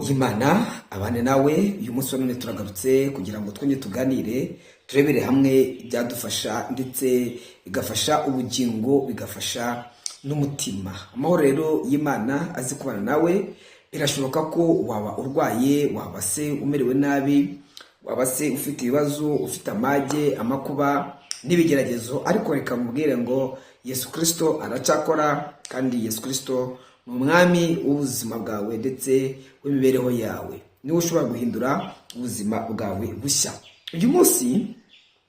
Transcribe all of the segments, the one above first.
y'Imana abane nawe uyu munsi none turagarutse kugira ngo twonye tuganire turebere hamwe byadufasha ndetse bigafasha ubugingo bigafasha n'umutima. Amahoro rero y'Imana azi kubana nawe. Birashoboka ko waba urwaye, waba se umerewe nabi, waba se ufite ibibazo, ufite amage, amakuba n'ibigeragezo, ariko reka mubwire ngo Yesu Kristo aracakora kandi Yesu Kristo ni umwami w'ubuzima bwawe ndetse w'imibereho yawe. Niwe ushobora guhindura ubuzima bwawe bushya. Uyu munsi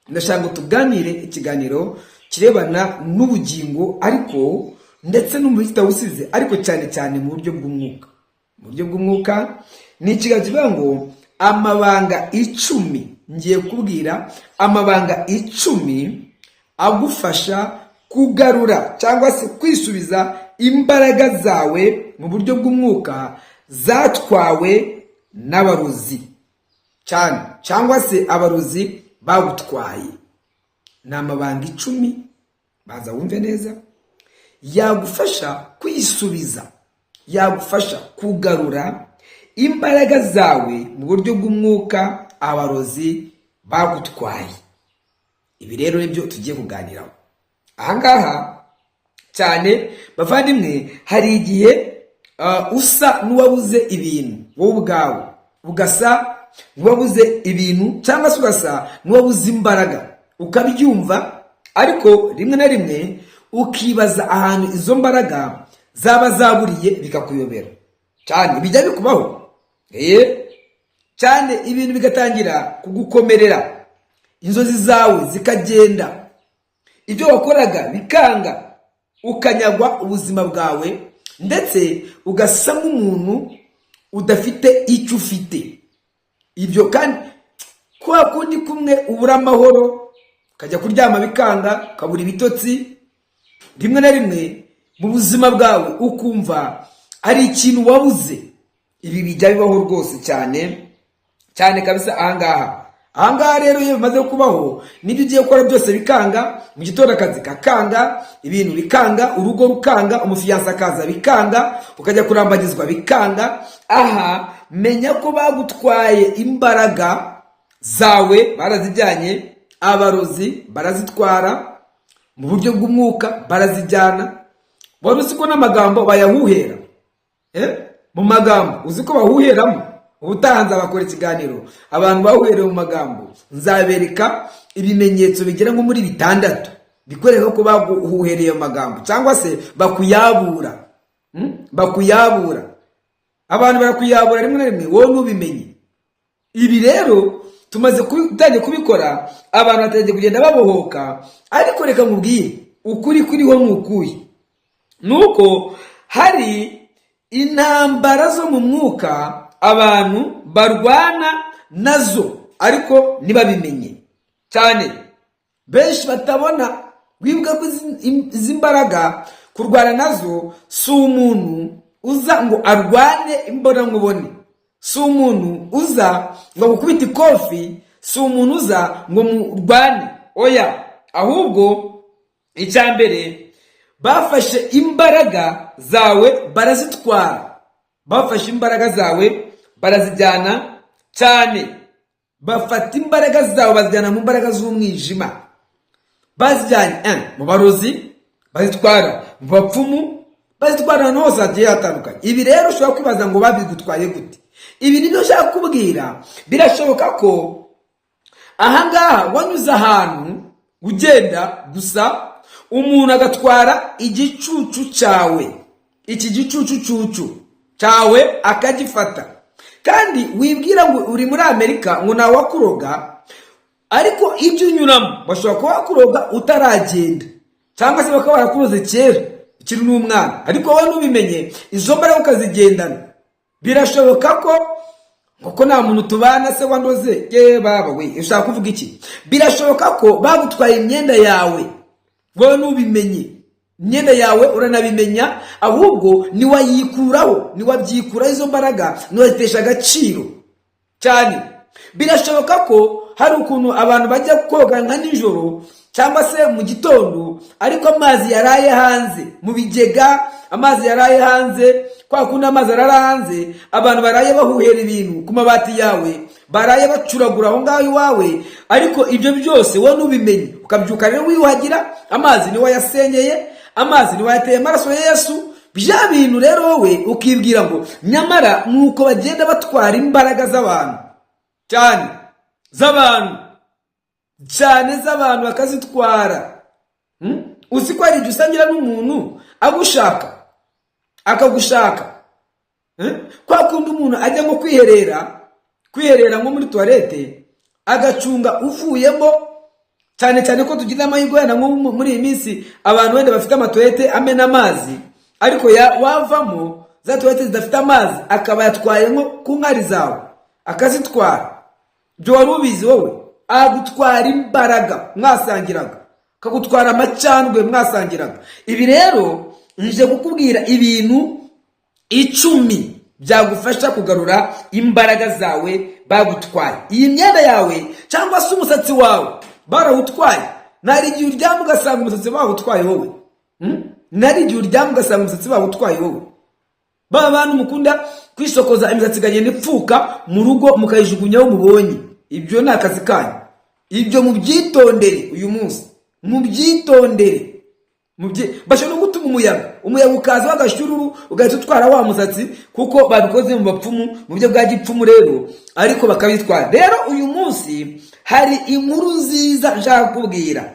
ndashaka tuganire ikiganiro kirebana n'ubugingo ariko ndetse n'umubitawusize, ariko cyane cyane mu buryo bw'umwuka. Mu buryo bw'umwuka ni ikiganiro kivuga ngo amabanga 10. Ngiye kubwira amabanga 10 agufasha kugarura cyangwa se kwisubiza imbaraga zawe mu buryo bw'umwuka zatwawe n'abarozi cyane cyangwa se abarozi bagutwaye. Ni amabanga 10, baza wumve neza, yagufasha kwisubiza, yagufasha kugarura imbaraga zawe mu buryo bw'umwuka abarozi bagutwaye. Ibi rero nibyo tugiye kuganiraho ahangaha cyane bavandimwe. Hari igihe usa n'uwabuze ibintu wowe ubwawe, ugasa n'uwabuze ibintu cyangwa se ugasa n'uwabuze imbaraga, ukabyumva ariko rimwe na rimwe ukibaza ahantu izo mbaraga zaba zaburiye bikakuyobera cyane. Bijya bikubaho cyane, ibintu bigatangira kugukomerera, inzozi zawe zikagenda, ibyo wakoraga bikanga, ukanyagwa ubuzima bwawe ndetse ugasa nk'umuntu udafite icyo ufite. Ibyo kandi kwa kundi kumwe ubura amahoro, ukajya kuryama bikanga, ukabura ibitotsi, rimwe na rimwe mu buzima bwawe ukumva ari ikintu wabuze. Ibi bijya bibaho rwose cyane cyane kabisa. Ahangaha rero iyo bimaze kubaho, nibyo ugiye gukora byose bikanga. Mu gitondo akazi kakanga, ibintu bikanga, urugo rukanga, umufiyansa akaza bikanga, ukajya kurambagizwa bikanga. Aha menya ko bagutwaye imbaraga zawe, barazijyanye. Abarozi barazitwara mu buryo bw'umwuka, barazijyana. Wari uzi ko n'amagambo bayahuhera? Mu magambo uzi ko bahuheramo? Ubutahanza bakora ikiganiro abantu bahuhereye mu magambo, nzabereka ibimenyetso bigera nko muri 6 bikwereka ko baguhuhereye mu magambo cyangwa se bakuyabura. Bakuyabura, abantu barakuyabura rimwe na rimwe wowe nubimenye. Ibi rero tumaze kutangiye kubikora, abantu batangiye kugenda babohoka. Ariko reka nkubwire ukuri kuriho n'ukuye, nuko hari intambara zo mu mwuka abantu barwana nazo ariko nibabimenye cyane. Benshi batabona wibwa ko izi mbaraga kurwana nazo si umuntu uza ngo arwane imbona nkubone, si umuntu uza ngo gukubita ikofi, si umuntu uza ngo murwane. Oya, ahubwo icyambere bafashe imbaraga zawe barazitwara. Bafashe imbaraga zawe barazijyana cyane. Bafata imbaraga zawe bazijyana mu mbaraga z'umwijima, bazijyanye mu barozi, bazitwara mu bapfumu, bazitwara ahantu hose hagiye hatandukanye. Ibi rero ushobora kwibaza ngo babigutwaye gute? Ibi nibyo nshaka kubwira. Birashoboka ko ahangaha wanyuze ahantu ugenda gusa umuntu agatwara igicucu cyawe, iki gicucu cyawe akagifata, kandi wibwira ngo uri muri Amerika ngo nawe wakuroga, ariko ibyo unyuramo bashobora kuba wakuroga utaragenda cyangwa se bakaba barakuroze kera ukiri n'umwana, ariko wowe nubimenye izo mbaraga ukazigendana. Birashoboka ko nta muntu tubana se wandoze baba we, ushaka kuvuga iki? Birashoboka ko bagutwaye imyenda yawe, wowe nubimenye. Imyenda yawe uranabimenya, ahubwo niwayikuraho, niwabyikuraho izo mbaraga, niwazitesha agaciro cyane. Birashoboka ko hari ukuntu abantu bajya koga nka nijoro cyangwa se mu gitondo, ariko amazi yaraye hanze mu bigega, amazi yaraye hanze, kwa kundi amazi arara hanze, abantu baraye bahuhera ibintu ku mabati yawe, baraye bacuragura aho ngaho iwawe, ariko ibyo byose wowe nubimenye, ukabyuka rero wiyuhagira, amazi niwe yasenyeye, amazi niwe yateye amaraso ya Yesu. Bya bintu rero wowe ukibwira ngo nyamara nuko bagenda batwara imbaraga z'abantu z'abantu bakazitwara. Uzi ko hari igihe usangira n'umuntu agushaka akagushaka, kwa kundi umuntu ajya nko kwiherera nko muri toilette agacunga uvuyemo, cyane ko tugira amahirwe yana nko muri iyi minsi abantu wenda bafite amatoilette amena amazi, ariko wavamo za toilette zidafite amazi akaba yatwaye nko ku nkari zawe akazitwara. Byo wari ubizi wowe? Agutwara imbaraga mwasangiraga, akagutwara amacandwe mwasangiraga. Ibi rero nje kukubwira ibintu 10 byagufasha kugarura imbaraga zawe bagutwaye. Iyi myenda yawe cyangwa se umusatsi wawe barawutwaye. Nari igihe uryama ugasanga umusatsi bawutwaye wowe. Nari igihe uryama ugasanga umusatsi bawutwaye wowe. Ba bantu mukunda kwisokoza imisatsi igagenda ipfuka mu rugo mukayijugunyaho mubonye. Ibyo ni akazi kanyu. Ibyo mubyitondere uyu munsi. Mubyitondere. Bashobora gutuma umuyaga ukaza wagashyururu ugahita utwara wa musatsi, kuko babikoze mu bapfumu mu buryo bwa gipfumu rero, ariko bakabitwara. Rero uyu munsi hari inkuru nziza nshaka kubwira.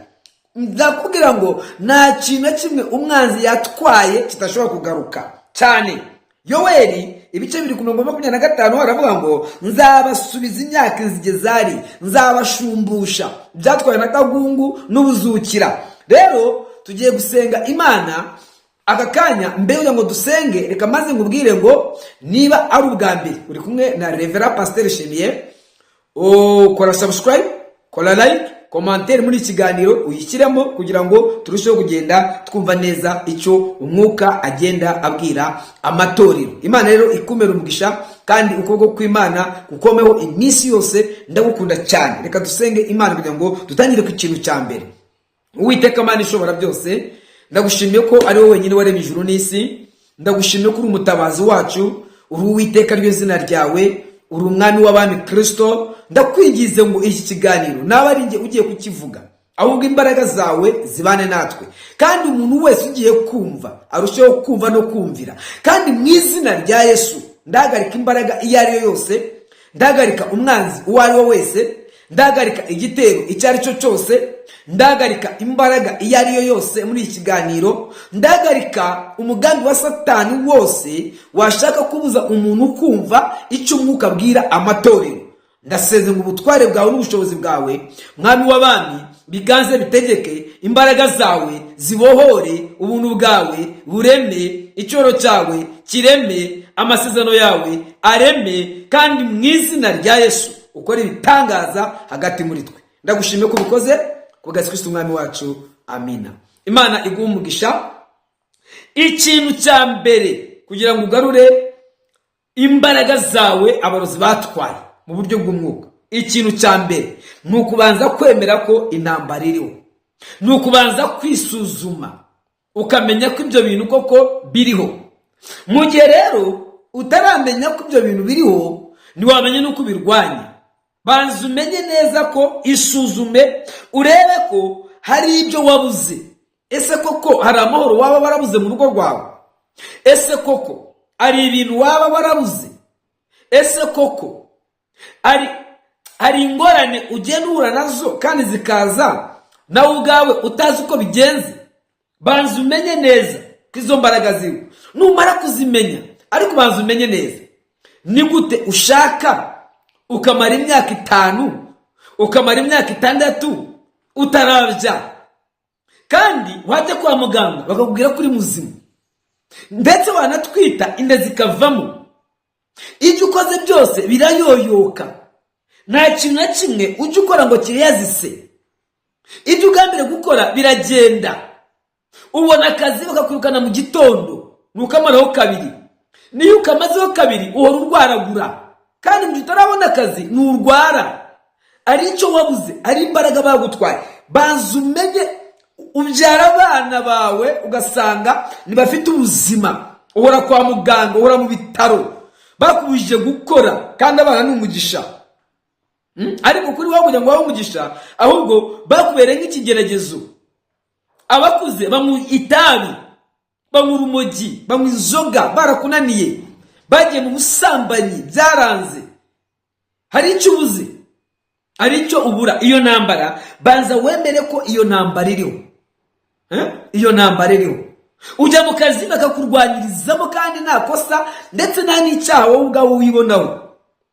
Ndakubwira ngo nta kintu na kimwe umwanzi yatwaye kitashobora kugaruka cyane. Yoweri ibice 2:25 haravuga ngo nzabasubiza imyaka inzigezari, nzabashumbusha byatwaye na kagungu n'ubuzukira. Rero tugiye gusenga Imana aka kanya. Mbere ngo dusenge, reka maze ngubwire ngo niba ari ubwa mbere uri kumwe na Reverend Pasteur Chimier, kora subscribe, kora like, commentaire muri ikiganiro uyishyiremo, kugira ngo turusheho kugenda twumva neza icyo umwuka agenda abwira amatorero. Imana rero ikumera umugisha, kandi ukuboko kw'Imana gukomeho iminsi yose. Ndagukunda cyane. Reka dusenge Imana kugira ngo dutangire ku kintu cya mbere. Uwiteka Mana ishobora byose, ndagushimiye ko ari wowe wenyine waremye ijuru n'isi. Ndagushimiye ko uri umutabazi wacu, uri Uwiteka ryo zina ryawe, uri umwami w'abami Kristo. Ndakwigize ngo iki kiganiro naba ari nge ugiye kukivuga, ahubwo imbaraga zawe zibane natwe, kandi umuntu wese ugiye kumva arusheho kumva no kumvira. Kandi mu izina rya Yesu ndahagarika imbaraga iyo ari yo yose, ndahagarika umwanzi uwo ari we wese, ndahagarika igitero icyo ari cyo cyose, ndahagarika imbaraga iyo ari yo yose muri iki kiganiro, ndahagarika umugambi wa Satani wose washaka kubuza umuntu kumva icyo umwuka abwira amatorero. Ndaseze ngo ubutware bwawe n'ubushobozi bwawe, mwami w'abami, biganze bitegeke, imbaraga zawe zibohore, ubuntu bwawe bureme, icyoro cyawe kireme, amasezerano yawe areme, kandi mu izina rya Yesu ukora ibitangaza hagati muri twe. Ndagushimiye ko ubikoze kubwa Kristo umwami wacu. Amina. Imana iguhe umugisha. Ikintu cya mbere kugira ngo ugarure imbaraga zawe abarozi batwaye mu buryo bw'umwuka, ikintu cya mbere ni ukubanza kwemera ko intambara iriho. Ni ukubanza kwisuzuma ukamenya ko ibyo bintu koko biriho. Mu gihe rero utaramenya ko ibyo bintu biriho, ntiwamenye n'uko ubirwanya. Banza umenye neza ko, isuzume urebe ko hari ibyo wabuze. Ese koko hari amahoro waba warabuze mu rugo rwawe? Ese koko hari ibintu waba warabuze? Ese koko hari ingorane ugenda uhura nazo kandi zikaza nawe ubwawe utazi uko bigenze? Banza umenye neza ko izo mbaraga ziwe. Numara kuzimenya, ariko banza umenye neza ni gute ushaka ukamara imyaka 5, ukamara imyaka 6 utarabya, kandi wajya kwa muganga bakakubwira ko uri muzima, ndetse wanatwita inda zikavamo. Ibyo ukoze byose birayoyoka, nta kintu na kimwe ujya ukora ngo kiriyazise. Ibyo ugambire gukora biragenda. Ubona akazi bakakwirukana mu gitondo, nukamaraho 2. Niyo ukamazeho 2 uhora urwaragura, kandi mu gihe utarabona akazi nurwara. Ari icyo wabuze, ari imbaraga bagutwaye. banza umenye, ubyara abana bawe ugasanga ntibafite ubuzima, uhora kwa muganga, uhora mu bitaro, bakubujije gukora, kandi abana ni umugisha. Ariko kuri wowe kugira ngo wabe umugisha, ahubwo bakubereye nk'ikigeragezo. Abakuze banywa itabi, banywa urumogi, banywa inzoga, barakunaniye, bagiye mu busambanyi, byaranze. Hari icyo ubuze, hari icyo ubura. Iyo ntambara banza wemere ko iyo ntambara iriho. Iyo ntambara iriho. Ujya mu kazi bakakurwanyirizamo kandi nta kosa ndetse nta n'icyaha wowe ubwawe wibonaho,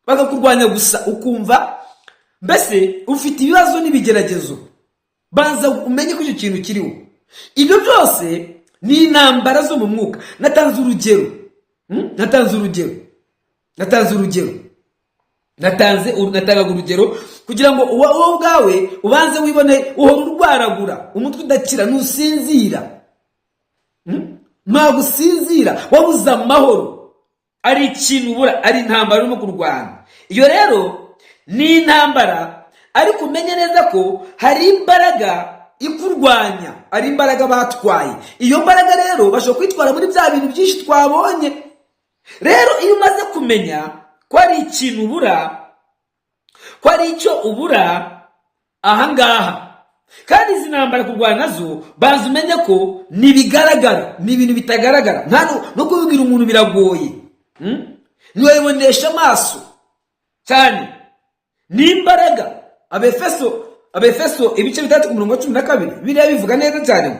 bakakurwanya gusa ukumva mbese ufite ibibazo n'ibigeragezo. Banza umenye ko icyo kintu kiriho. Ibyo byose ni intambara zo mu mwuka. Natanze urugero kugira ngo wowe ubwawe ubanze wibone, uhora urwaragura, umutwe udakira, ntusinzira, ntabwo usinzira, wabuze amahoro, ari ikintu ubura, ari intambara urimo kurwana. Iyo rero ni intambara, ariko umenye neza ko hari imbaraga ikurwanya, ari imbaraga batwaye. Iyo mbaraga rero bashobora kwitwara muri bya bintu byinshi twabonye. Rero iyo umaze kumenya ko ari ikintu ubura, ko ari icyo ubura ahangaha, kandi izi ntambara kurwana nazo banza umenye ko ntibigaragara, ni ibintu bitagaragara. No kubibwira umuntu biragoye, ntiwabibonesha amaso cyane. Ni imbaraga. Abefeso ibice 3:12 biriya bivuga neza cyane,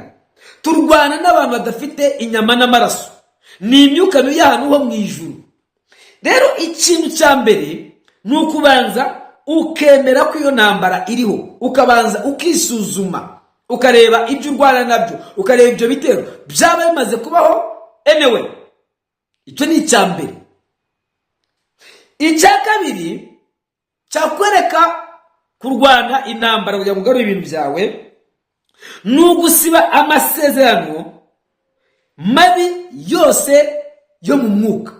turwana n'abantu badafite inyama n'amaraso, ni imyuka mibi y'ahantu ho mu ijuru. Rero ikintu cya mbere ni ukubanza ukemera ko iyo ntambara iriho, ukabanza ukisuzuma, ukareba ibyo urwana nabyo, ukareba ibyo bitero byaba bimaze kubaho. Anyway, icyo ni icya mbere. Icya kabiri cyakwereka kurwana intambara kugira ngo ugarure ibintu byawe, ni ugusiba amasezerano mabi yose yo mu mwuka.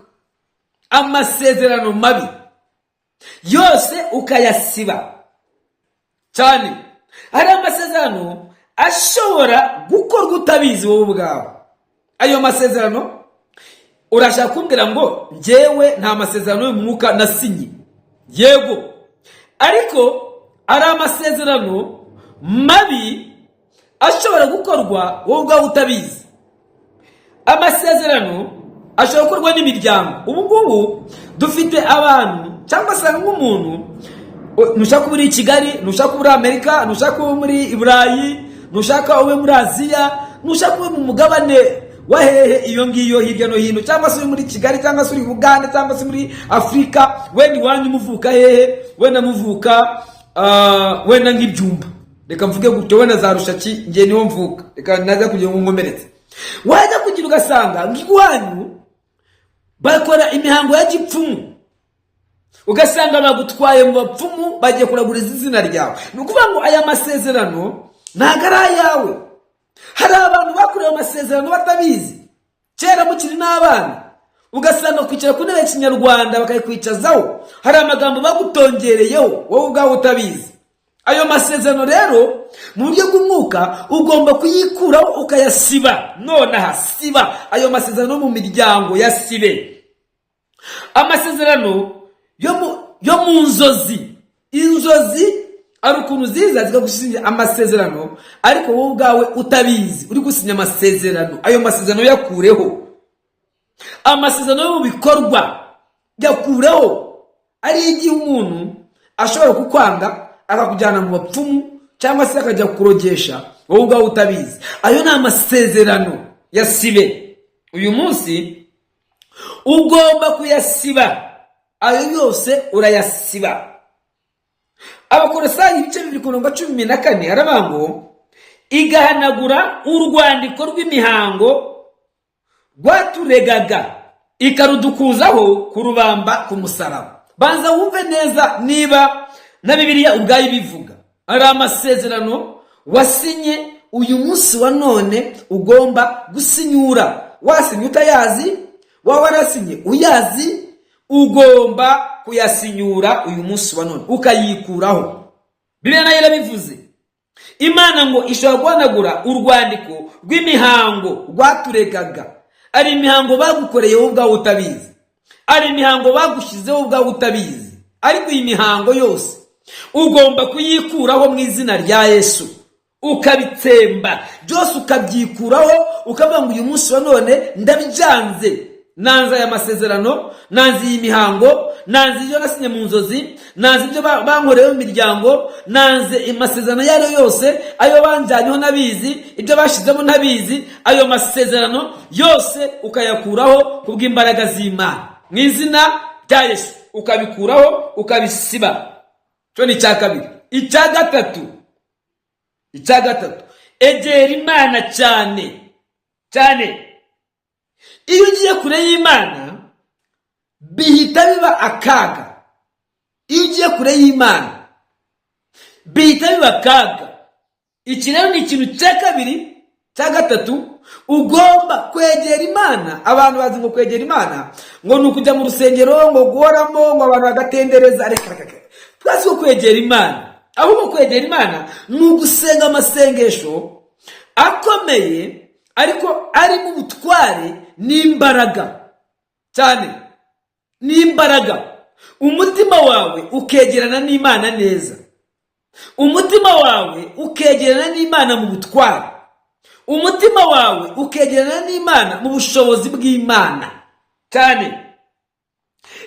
Amasezerano mabi yose ukayasiba cyane. Hari amasezerano ashobora gukorwa utabizi wowe ubwawe. Ayo masezerano urashaka kumbwira ngo njyewe nta masezerano yo mu mwuka nasinye? Yego, ariko ari amasezerano mabi ashobora gukorwa wowe ubwawe utabizi. Amasezerano ashobora gukorwa n'imiryango. Ubu ngubu dufite abantu, cyangwa se nk'umuntu, nushaka kuba uri i Kigali, nushaka kuba uri Amerika, nushaka kuba muri Iburayi, nushaka ube muri Aziya, nushaka kuba mu mugabane wa hehe iyo ngiyo hirya no hino, cyangwa se uri muri Kigali, cyangwa se uri Uganda, cyangwa se muri Afrika, wenda iwanyu muvuka hehe, wenda muvuka wenda nk'ibyumba, reka mvuge gutyo, wenda za Rushaki, ngiye niho mvuka, reka naza kugira ngo nkomeretse. Wajya kugira ugasanga nk'iwanyu bakora imihango ya gipfumu, ugasanga bagutwaye mu bapfumu, bagiye kuraguriza izina ryawe. Ni ukuvuga ngo aya masezerano ntabwo ari ayawe. Hari abantu bakorewe amasezerano batabizi, kera mukiri n'abana, ugasanga kwicara ku ntebe y'Ikinyarwanda bakayikwicazaho, hari amagambo bagutongereyeho wowe ubwawe utabizi. Ayo masezerano rero mu buryo bw'umwuka ugomba kuyikuraho ukayasiba. Nonaha siba ayo masezerano mu miryango, yasibe. Amasezerano yo mu nzozi. Inzozi ari ukuntu ziza zikagusinya amasezerano, ariko wowe ubwawe utabizi uri gusinya amasezerano. Ayo masezerano yakureho. Amasezerano yo mu bikorwa yakureho. Ari igihe umuntu ashobora kukwanga akakujyana mu bapfumu, cyangwa se akajya kurogesha wowe ubwawe utabizi. Ayo ni amasezerano, yasibe. Uyu munsi ugomba kuyasiba. Ayo yose urayasiba. Abakolosayi ibice 2:14 haravuga ngo igahanagura urwandiko rw'imihango rwaturegaga, ikarudukuzaho kurubamba ku musaraba. Banza wumve neza niba na Bibiliya ubwayo ibivuga. Ari amasezerano wasinye uyu munsi wa none ugomba gusinyura. Wasinye utayazi, warasinye uyazi, ugomba kuyasinyura uyu munsi wa none ukayikuraho. Bibiliya nayo irabivuze. Imana ngo ishobora guhanagura urwandiko rw'imihango rwaturegaga. Ari imihango bagukoreye wowe ubwawe utabizi, ari imihango bagushyizeho ubwawe utabizi, ariko iyi mihango yose ugomba kuyikuraho mu izina rya Yesu, ukabitsemba byose, ukabyikuraho, ukavuga ngo uyu munsi wa none ndabyanze. Nanze aya masezerano, nanze iyi mihango, nanze ibyo nasinye mu nzozi, nanze ibyo bankoreyeho mu miryango, nanze amasezerano yayo yose, ayo banjyanyeho nabizi, ibyo bashizemo nabizi, ayo masezerano yose ukayakuraho kubw'imbaraga z'Imana mu izina rya Yesu, ukabikuraho, ukabisiba. Cyo ni icya kabiri. Icya gatatu, egera Imana cyane cyane. Iyo ugiye kure y'Imana bihita biba akaga. Iyo ugiye kure y'Imana bihita biba akaga. Iki rero ni ikintu cya kabiri, cya gatatu, ugomba kwegera Imana. Abantu bazi ngo kwegera Imana ngo ni ukujya mu rusengero, ngo guhoramo, ngo abantu bagatendereza. Reka twasi ko kwegera Imana, ahubwo kwegera Imana ni ugusenga amasengesho akomeye, ariko arimo ubutware n'imbaraga cyane, n'imbaraga. Umutima wawe ukegerana n'Imana neza, umutima wawe ukegerana n'Imana mu butware, umutima wawe ukegerana n'Imana mu bushobozi bw'Imana cyane.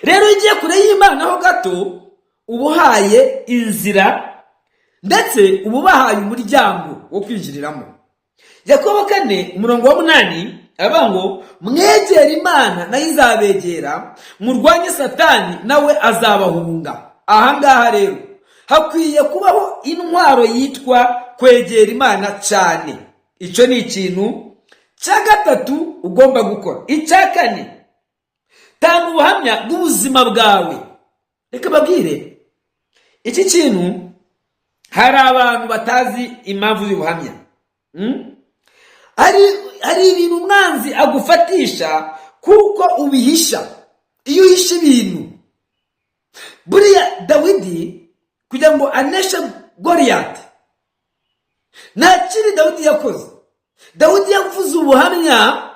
Rero ugiye kure y'Imana ho gato, ubuhaye inzira ndetse ububahaye umuryango wo kwinjiriramo. Yakobo 4:8 aravuga ngo mwegere Imana nayo izabegera, murwanye Satani nawe azabahunga. Aha ngaha rero hakwiye kubaho intwaro yitwa kwegera Imana cyane. Icyo ni ikintu cya gatatu ugomba gukora. Icya kane, tanga ubuhamya bw'ubuzima bwawe. Reka babwire iki kintu, hari abantu batazi impamvu y'ubuhamya. Hari ibintu umwanzi agufatisha kuko ubihisha. Iyo uhisha ibintu, buriya Dawidi kugira ngo aneshe Goliyati, nta kindi Dawidi yakoze. Dawidi yavuze ubuhamya,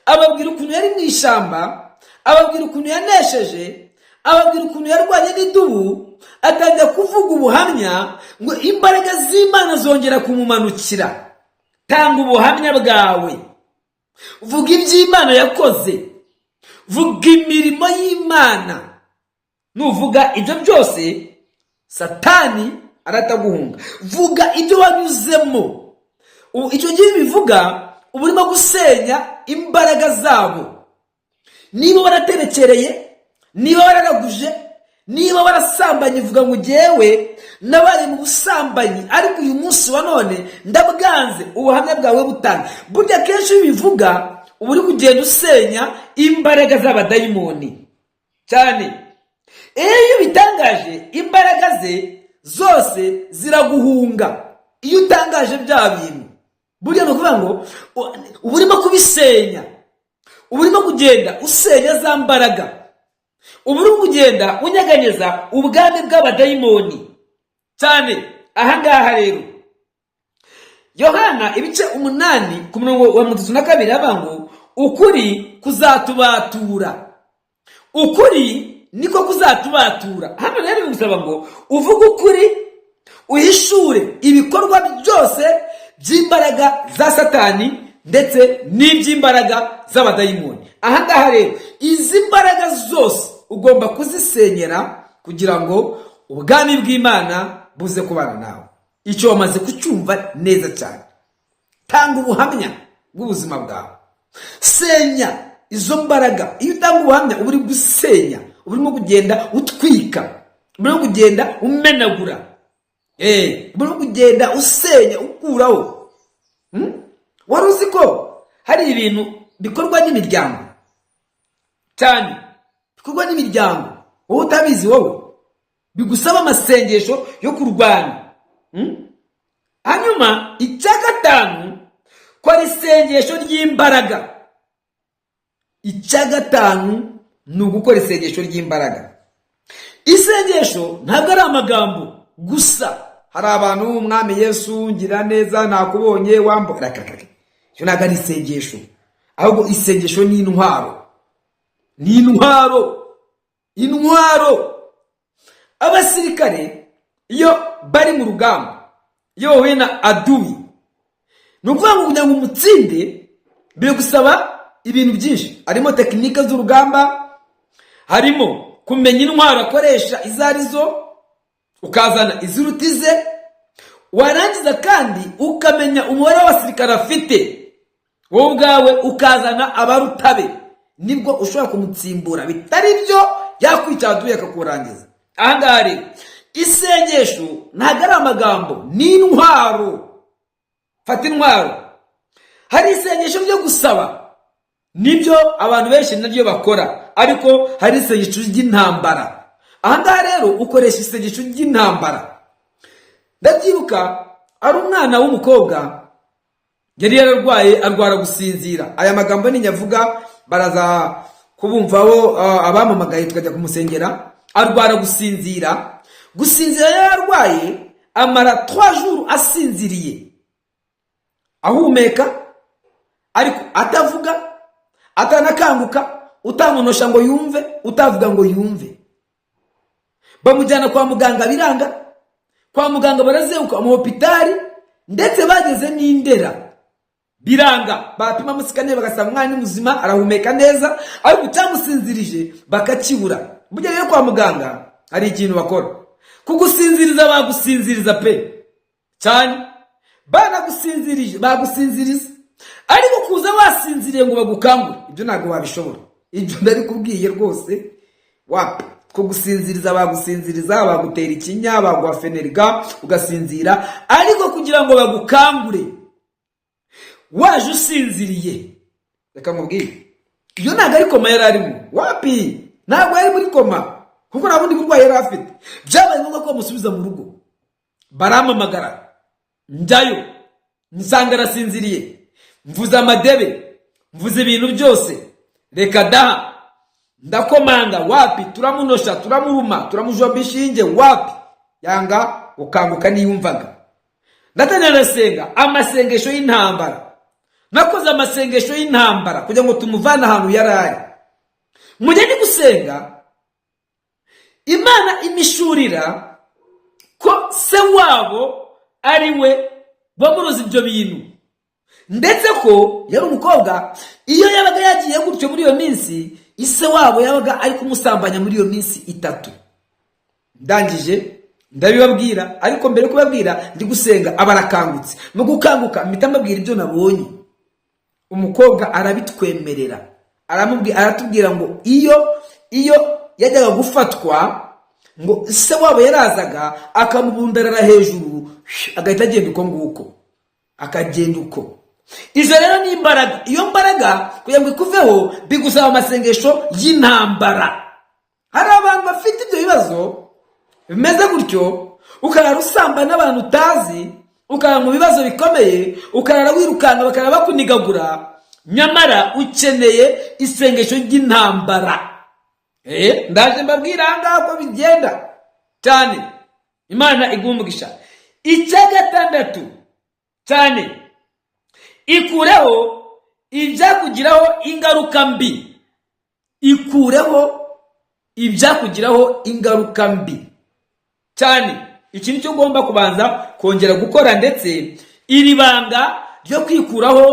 ababwira ukuntu yari mu ishyamba, ababwira ukuntu yanesheje, ababwira ukuntu yarwanye n'idubu, atangira kuvuga ubuhamya ngo imbaraga z'Imana zongera kumumanukira. Tanga ubuhamya bwawe, vuga iby'Imana yakoze, vuga imirimo y'Imana. Nuvuga ibyo byose Satani arataguhunga. Vuga ibyo wanyuzemo. Icyo gihe bivuga uba urimo gusenya imbaraga zabo. Niba waraterekereye, niba wararaguje, niba warasambanye, vuga ngo jyewe nabaye mu busambanyi, ariko uyu munsi wa none ndabwanze. Ubuhamya bwawe butanga. Burya kenshi bivuga uba uri kugenda usenya imbaraga z'abadayimoni cyane. Iyo bitangaje, imbaraga ze zose ziraguhunga. Iyo utangaje bya bintu, burya no kuvuga ngo uba urimo kubisenya, uba urimo kugenda usenya za mbaraga, uba urimo kugenda unyeganyeza ubwami bw'abadayimoni cyane. Aha ngaha rero Yohana 8:32 avuga ngo ukuri kuzatubatura. Ukuri niko kuzatubatura. Hano rero bigusaba ngo uvuge ukuri, uhishure ibikorwa byose by'imbaraga za Satani ndetse n'iby'imbaraga z'abadayimoni. Aha ngaha rero izi mbaraga zose ugomba kuzisenyera kugira ngo ubwami bw'Imana buze kubana nawe. Icyo wamaze kucyumva neza cyane. Tanga ubuhamya bw'ubuzima bwawe, senya izo mbaraga. Iyo utanga ubuhamya uba uri gusenya, uba urimo kugenda utwika, uba urimo kugenda umenagura, uba urimo kugenda usenya, ukuraho. Wari uzi ko hari ibintu bikorwa n'imiryango cyane, bikorwa n'imiryango wowe utabizi, wowe bigusaba amasengesho yo kurwana. Hanyuma icya gatanu, kwa isengesho ry'imbaraga. Icya gatanu ni ugukora isengesho ry'imbaraga. Isengesho ntabwo ari amagambo gusa, hari abantu umwami Yesu ngira neza nakubonye wambo rakakake cyo naga ari isengesho ahubwo isengesho ni intwaro abasirikare iyo bari mu rugamba iyo wowe na adui nukuvuga ngo kugira ngo umutsinde biri gusaba ibintu byinshi harimo tekinike z'urugamba harimo kumenya intwaro akoresha izarizo ukazana izirutize warangiza kandi ukamenya umubare w'abasirikare afite wowe ubwawe ukazana abarutabe nibwo ushobora kumutsimbura bitari byo yakwica aduye akakurangiza ahangaha rero isengesho ntabwo ari amagambo ni intwaro fata intwaro hari isengesho ryo gusaba nibyo abantu benshi naryo bakora ariko hari isengesho ry'intambara ahangaha rero ukoresha isengesho ry'intambara ndabyibuka ari umwana w'umukobwa yari yararwaye arwara gusinzira aya magambo ninyavuga baraza kubumvaho abamamagaye tukajya kumusengera arwara gusinzira yararwaye amara 3 jours asinziriye ahumeka ariko atavuga atanakanguka utamunosha ngo yumve utavuga ngo yumve bamujyana kwa muganga biranga kwa muganga barazeruka mu hospitali ndetse bageze n'Indera biranga bapima musikane bagasanga umwana muzima arahumeka neza ariko cyamusinzirije bakakibura burya rero kwa muganga hari ikintu bakora kugusinziriza bagusinziriza pe cyane banagusinzirije bagusinziriza ariko kuza wasinziriye ngo bagukangure ibyo ntabwo wabishobora ibyo ndari kubwiye rwose wapi kugusinziriza bagusinziriza bagutera ikinya bagwa fenerga ugasinzira ariko kugira ngo bagukangure waje usinziriye reka mubwire iyo ntabwo ari koma yari arimo wapi ntabwo yari muri koma kuko nta bundi burwayi yari afite byabaye ngombwa ko bamusubiza mu rugo baramamagara njyayo nsanga arasinziriye mvuze amadebe mvuze ibintu byose reka daha ndakomanga wapi turamunosha turamuruma turamujomba inshinge wapi yanga ukanguka niyumvaga ndatangira ndasenga amasengesho y'intambara nakoze amasengesho y'intambara kugira ngo tumuvane ahantu yarari mujye ni gusenga Imana imishurira ko se wabo ari we bamuroza ibyo bintu ndetse ko yari umukobwa iyo yabaga yagiye gutyo muri iyo minsi ise wabo yabaga ari kumusambanya muri iyo minsi 3 ndangije ndabibabwira ariko mbere kubabwira ndi gusenga abarakangutse mu gukanguka mpita mbabwira ibyo nabonye umukobwa arabitwemerera aratubwira ngo iyo yajyaga gufatwa ngo se wabo yarazaga akamubundarara hejuru agahita agenda uko nguko akagenda uko izo rero ni imbaraga iyo mbaraga kugira ngo ikuveho bigusaba amasengesho y'intambara hari abantu bafite ibyo bibazo bimeze gutyo ukarara usamba n'abantu utazi ukarara mu bibazo bikomeye ukarara wirukanga bakarara bakunigagura nyamara ukeneye isengesho ry'intambara ndaje mbabwira ahangaha ko bigenda cyane Imana igumugisha icya gatandatu cyane ikureho ibyakugiraho ingaruka mbi cyane iki nicyo ugomba kubanza kongera gukora ndetse iri banga ryo kwikuraho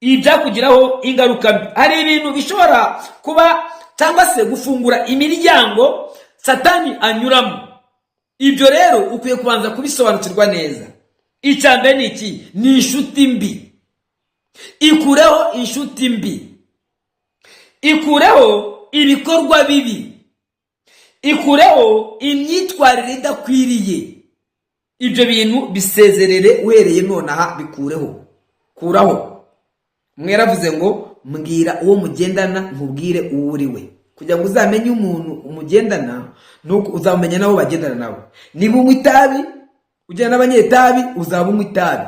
ibyakugiraho ingaruka mbi hari ibintu bishobora kuba cyangwa se gufungura imiryango Satani anyuramo ibyo rero ukwiye kubanza kubisobanukirwa neza icyambere ni iki ni inshuti mbi ikureho inshuti mbi ikureho ibikorwa bibi ikureho imyitwarire idakwiriye ibyo bintu bisezerere uhereye nonaha bikureho kuraho mweravuze ngo mbwira uwo mugendana nkubwire uwo uri we kugira ngo uzamenye umuntu umugendana nuko uzamenya nabo bagendana nabo niba unywa itabi ujyana n'abanyetabi uzaba unywa itabi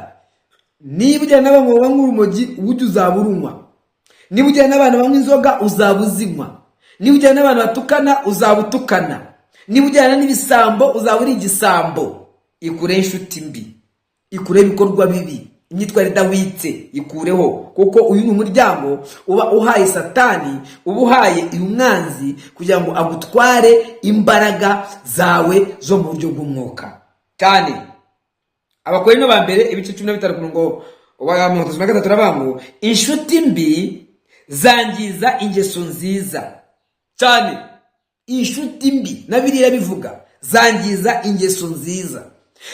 niba ujyana n'abantu banywa urumogi ujye uzaba urunywa niba ujyana n'abantu banywa inzoga uzaba uzinywa niba ujyana n'abantu batukana uzaba utukana niba ujyana n'ibisambo uzaba uri igisambo ikureho inshuti mbi, ikureho ibikorwa bibi, imyitwarire idahwitse ikureho, kuko uyu ni umuryango uba uhaye Satani, uba uhaye uyu mwanzi kugira ngo agutware imbaraga zawe zo mu buryo bw'umwuka. Cyane Abakorinto ba mbere ibice 15 ku murongo wa 33 turabango inshuti mbi zangiza ingeso nziza. Cyane inshuti mbi na Bibiliya bivuga zangiza ingeso nziza.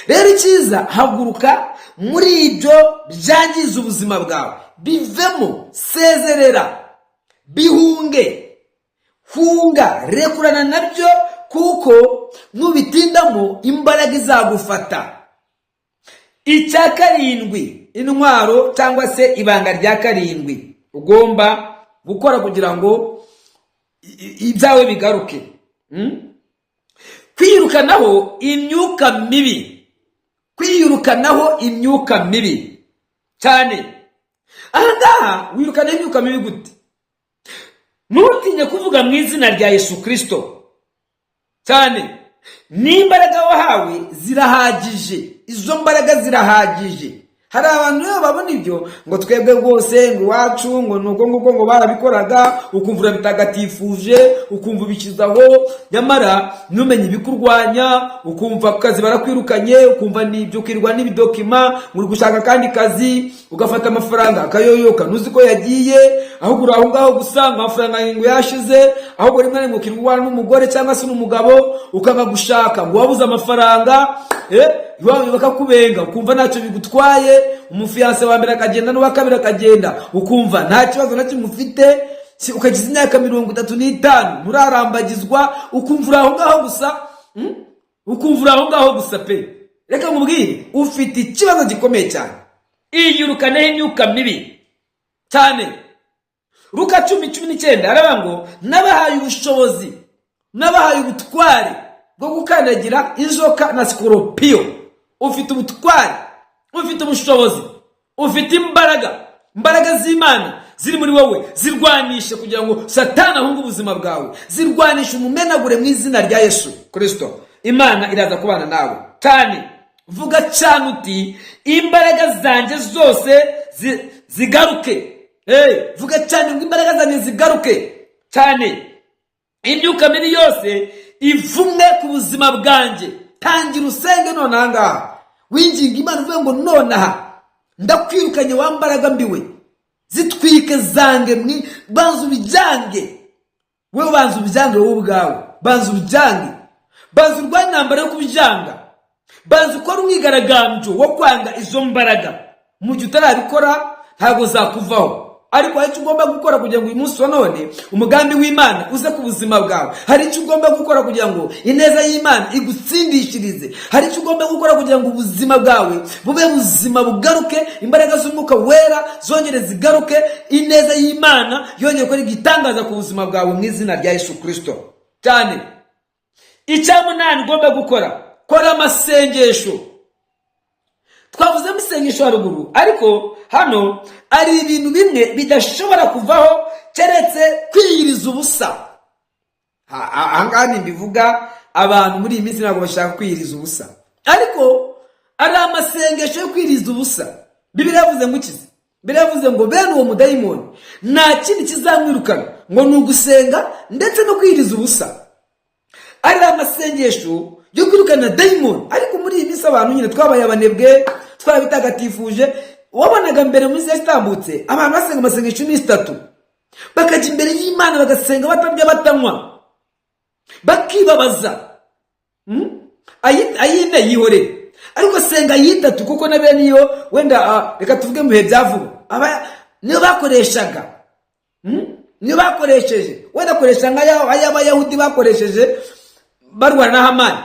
Rero icyiza, haguruka muri ibyo byangiza ubuzima bwawe, bivemo, sezerera, bihunge, hunga, rekurana nabyo, kuko nubitindamo imbaraga izagufata. Icya karindwi, intwaro cyangwa se ibanga rya karindwi ugomba gukora kugira ngo ibyawe bigaruke, kwirukanaho imyuka mibi. Kwirukanaho imyuka mibi. Cyane ahangaha wirukana imyuka mibi gute? Ntutinye kuvuga mu izina rya Yesu Kristo. Cyane n'imbaraga wahawe zirahagije, izo mbaraga zirahagije. Hari abantu rero babona ibyo ngo twebwe rwose ngo iwacu ngo nuko ngo barabikoraga, ukumva urabitagatifuje, ukumva bikizaho, nyamara numenye ibikurwanya, ukumva akazi barakwirukanye, ukumva nibyo ukirwa n'ibidokima, muri gushaka kandi kazi, ugafata amafaranga akayoyoka nuzi ko yagiye, aho guraho ngaho gusanga amafaranga ngo yashize, aho rimwe ngo ukirwa n'umugore cyangwa se n'umugabo, ukanga gushaka ngo wabuze amafaranga, iwawe bakakubenga, ukumva ntacyo bigutwaye, umufiyanse wa mbere akagenda n'uwa kabiri akagenda, ukumva nta kibazo na kimwe ufite, ukagize imyaka 35 nturarambagizwa, ukumva aho ngaho gusa, ukumva aho ngaho gusa pe. Reka nkubwire, ufite ikibazo gikomeye cyane. Iyirukane imyuka mibi. Cyane Luka 10:19 aravuga ngo nabahaye ubushobozi, nabahaye ubutware bwo gukandagira inzoka na sikorupiyo. Ufite ubutware, ufite ubushobozi, ufite imbaraga z'Imana ziri muri wowe, zirwanishe kugira ngo Satani ahunge ubuzima bwawe, zirwanishe umumenagure mu izina rya Yesu Kristo. Imana iraza kubana nawe. Cyane vuga cyane uti imbaraga zanjye zose zigaruke. Vuga cyane ngo imbaraga zanjye zigaruke. Cyane imyuka mibi yose ivumwe ku buzima bwanjye. Tangira usenge nonaha ngaha, winginga Imana uvuge ngo nonaha ndakwirukanye wa mbaraga mbiwe, zitwike zange, banza ubijyange. Wewe banza ubijyange wowe ubwawe, banza ubijyange, banza urwanya intambara yo kubijyanga, banza ukora umwigaragambyo wo kwanga izo mbaraga. Mu gihe utarabikora ntabwo zakuvaho, ariko hari icyo ugomba gukora kugira ngo uyu munsi wa none umugambi w'Imana uze ku buzima bwawe. Hari icyo ugomba gukora kugira ngo ineza y'Imana igutsindishirize. Hari icyo ugomba gukora kugira ngo ubuzima bwawe bube buzima bugaruke, imbaraga z'umwuka wera zongere zigaruke, ineza y'Imana yongere gukora igitangaza ku buzima bwawe mu izina rya Yesu Kristo. Cyane icyamunani ugomba gukora, kora amasengesho. Twavuze amasengesho haruguru, ariko hano ari ibintu bimwe bidashobora kuvaho keretse kwiyiriza ubusa. Ahangaha nimbivuga abantu muri iyi minsi ntabwo bashaka kwiyiriza ubusa, ariko ari amasengesho yo kwiyiriza ubusa. Bibiliya yavuze ngo ikize, Bibiliya yavuze ngo bene uwo mudayimoni nta kindi kizamwirukana ngo ni ugusenga ndetse no kwiyiriza ubusa. Ari amasengesho yo kwirukana dayimoni. Ariko muri iyi minsi abantu nyine twabaye abanebwe, twarabitagatifuje. Wabonaga mbere muri zestambutse abantu basenga amasengesho 3 bakajya imbere y'Imana bagasenga batabya batanywa, bakibabaza, ayine yihorere, ariko senga yitatu, kuko nabe niyo wenda reka tuvuge mu bihe byavuga niyo bakoreshaga, niyo bakoresheje, wenda koresha nk'ay'Abayahudi bakoresheje barwana na Hamani.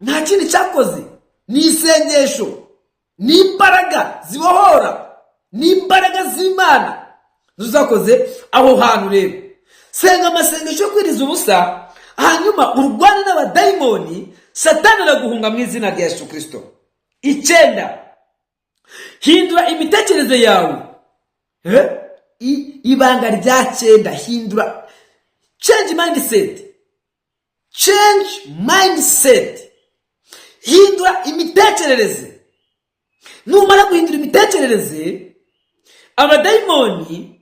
Nta kindi cyakoze, ni isengesho, ni imbaraga zibohora, ni imbaraga z'Imana zuzakoze aho hantu. Rero senga amasengesho yo kwiriza ubusa, hanyuma urwane n'abadayimoni, Satani araguhunga mu izina rya Yesu Kristo. 9, hindura imitekerereze yawe. Ibanga rya 9, hindura, change mindset. Change mindset. hindura imitekerereze. Numara guhindura imitekerereze, abadayimoni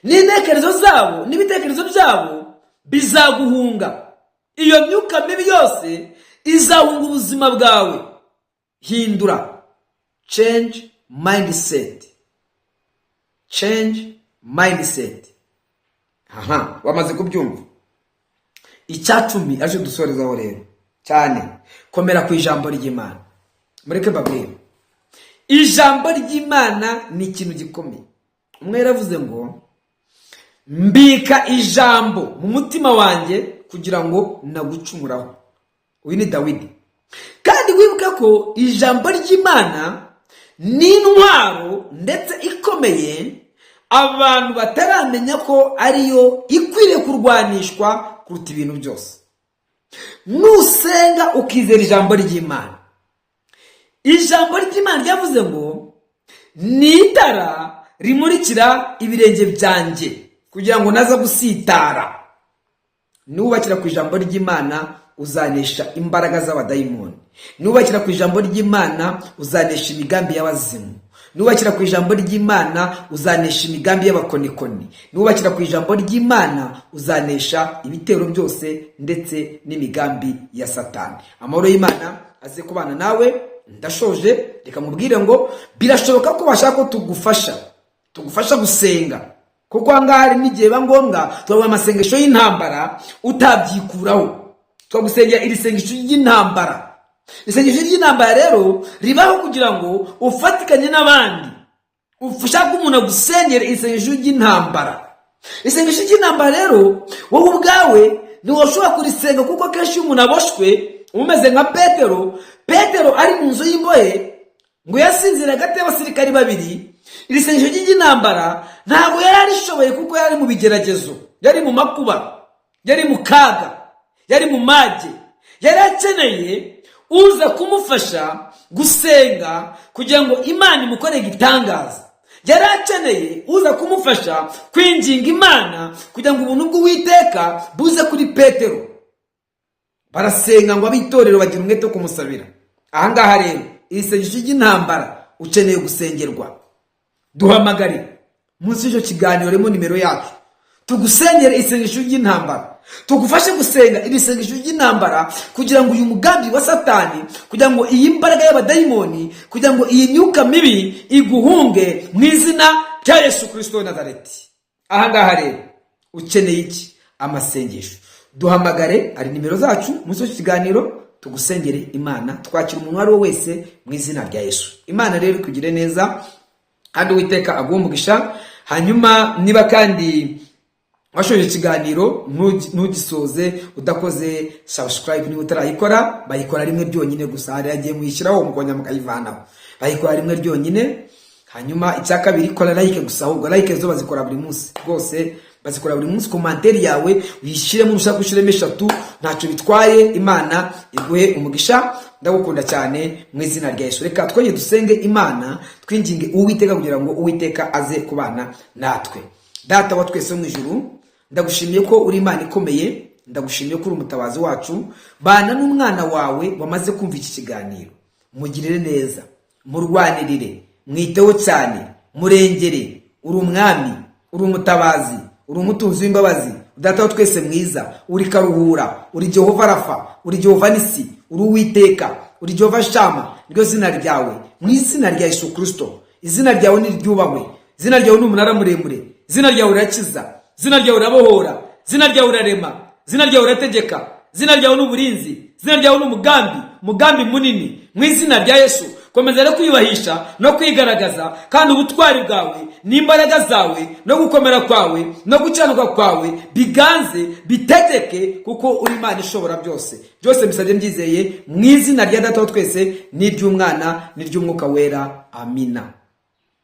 n'intekerezo zabo n'ibitekerezo byabo bizaguhunga. Iyo myuka mibi yose izahunga ubuzima bwawe. Hindura. Change mindset. Change mindset. Wamaze kubyumva? Icyacumi aje dusorezaho rero cyane, komera ku ijambo ry'Imana. Mureke babwire, ijambo ry'Imana ni ikintu gikomeye. Umwe yaravuze ngo mbika ijambo mu mutima wanjye kugira ngo nagucumuraho. Uyu ni Dawidi. Kandi wibuke ko ijambo ry'Imana ni intwaro ndetse ikomeye abantu bataramenya ko ariyo ikwiriye kurwanishwa kuruta ibintu byose. Nusenga ukizera ijambo ry'Imana, ijambo ry'Imana ryavuze ngo ni itara rimurikira ibirenge byanjye kugira ngo naza gusitara. Nubakira ku ijambo ry'Imana uzanesha imbaraga z'abadayimoni. Nubakira ku ijambo ry'Imana uzanesha imigambi y'abazimu. Nubakira ku ijambo ry'Imana uzanesha imigambi y'abakonikoni. Nubakira ku ijambo ry'Imana uzanesha ibitero byose ndetse n'imigambi ya Satani. Amahoro y'Imana aze kubana nawe. Ndashoje, reka mubwire ngo birashoboka ko bashaka ko tugufasha gusenga, kuko angahari n'igihe bangombwa tuba amasengesho y'intambara utabyikuraho. Twagusengera iri sengesho ry'intambara. Isengesho ry'intambara rero ribaho kugira ngo ufatikanye n'abandi, ushaka umuntu agusengera isengesho ry'intambara. Isengesho ry'intambara rero wowe ubwawe ntiwashobora kurisenga, kuko kenshi umuntu aboshwe umeze nka Petero ari mu nzu y'imbohe ngo yasinzira hagati y'abasirikari babiri. Iri sengesho ry'intambara ntabwo yari arishoboye, kuko yari mu bigeragezo, yari mu makuba, yari mu kaga, yari mu mage. Yari akeneye uza kumufasha gusenga kugira ngo Imana imukore igitangaza. Yari akeneye uza kumufasha kwinginga Imana kugira ngo ubuntu bw'Uwiteka buze kuri Petero. Barasenga ngo abitorero bagira umwete wo kumusabira. Ahangaha rero isengesho ry'intambara ukeneye gusengerwa, duhamagare munsi y'icyo kiganiro remo nimero yacu, tugusengere isengesho ry'intambara, tugufashe gusenga iri sengesho ry'intambara kugira ngo uyu mugambi wa Satani, kugira ngo iyi mbaraga y'abadayimoni, kugira ngo iyi myuka mibi iguhunge mu izina rya Yesu Kristo wa Nazareti. Ahangaha rero ukeneye iki? Amasengesho. Duhamagare, ari nimero zacu munsi y'icyo kiganiro, tugusengere Imana, twakira umuntu wari wese mu izina rya Yesu. Imana rero ikugire neza kandi Uwiteka agumugisha. Hanyuma niba kandi washoje ikiganiro ntugisoze udakoze subscribe, niba utarayikora bayikora rimwe byonyine gusa, hari yagiye muyishyiraho mukongera mukayivanaho, bayikora rimwe ryonyine. Hanyuma icya kabiri, kora like gusa, ahubwo like zo bazikora buri munsi rwose, bazikora buri munsi. Commentaire yawe uyishyiremo, ushaka gushyiramo 3 ntacyo bitwaye. Imana iguhe umugisha, ndagukunda cyane mu izina rya Yesu. Reka twongere dusenge Imana, twinginge Uwiteka kugira ngo Uwiteka aze kubana natwe. Data wa twese mu ijuru, ndagushimiye ko uri Imana ikomeye, ndagushimiye ko uri umutabazi wacu. Bana n'umwana wawe wamaze kumva iki kiganiro, mugirire neza, murwanirire, mwiteho cyane, murengere. Uri umwami, uri umutabazi, uri umutunzi w'imbabazi, Data wa twese mwiza, uri Karuhura, uri Jehova Rafa, uri Jehova Nisi, uri Uwiteka, uri Jehova Shama. Niryo zina ryawe, mu izina rya Yesu Kristo. Izina ryawe niryubahwe, izina ryawe ni umunara muremure, izina ryawe urakiza, izina ryawe urabohora, izina ryawe urarema, izina ryawe urategeka, izina ryawe ni uburinzi, izina ryawe ni umugambi munini. Mu izina rya Yesu komeza rero kwiyubahisha no kwigaragaza, kandi ubutwari bwawe n'imbaraga zawe no gukomera kwawe no gucyanuka kwawe biganze bitegeke, kuko uri Imana ishobora byose. Byose bisabye mbyizeye mu izina rya Data wa twese, n'iry'Umwana, n'iry'Umwuka wera. Amina.